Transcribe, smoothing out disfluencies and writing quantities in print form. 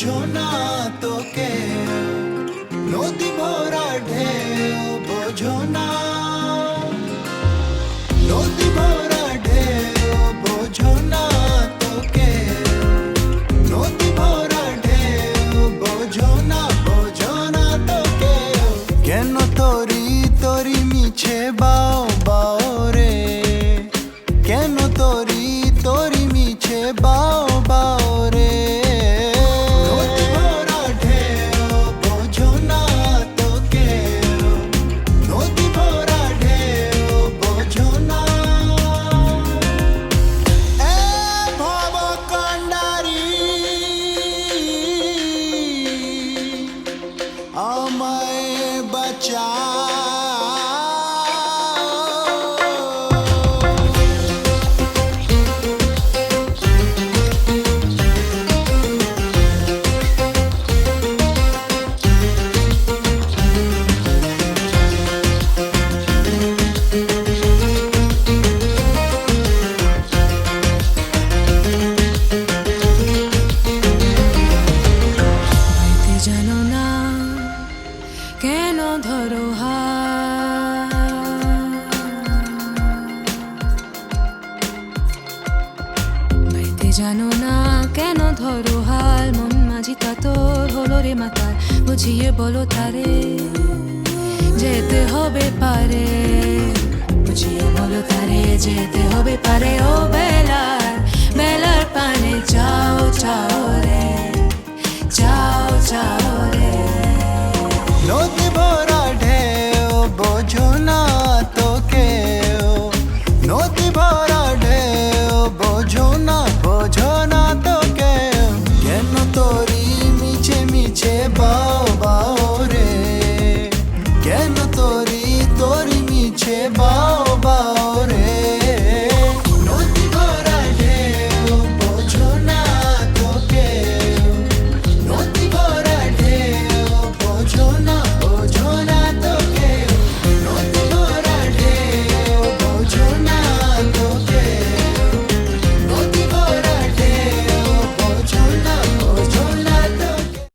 বোঝো না তোকে নদী ভরা ঢেউ বোঝো না নদী ভরা ঢেউ বোঝো না তোকে নদী ভরা ঢেউ বোঝো না তোকে কেন তোরি তোরি মিছে বাও বাও রে কেন তোরি তোরি মিছে বাও বাও রে নদী ভরা ঢেউ বোঝো না তোকে নদী ভরা ঢেউ বোঝো না এ ভব কান্ডারি আমায় বাঁচা জানো না কেন ধরো বাইতে জানো না কেন ধরো হাল মন মাঝি তা তোর হলো রে মাতাল বুঝিয়ে বলো তারে যেতে হবে পারে বুঝিয়ে বলো তারে যেতে হবে পারে ও বেলার বেলার পানে চাও চাও রে চাও চাও রে নদী ভরা ঢেউ বোঝো না তোকে নদী ভরা ঢেউ বোঝো না তোকে কেন তোরি মিছে মিছে বাও বাও রে কেন তোরি তোরি মিছে বাও বাও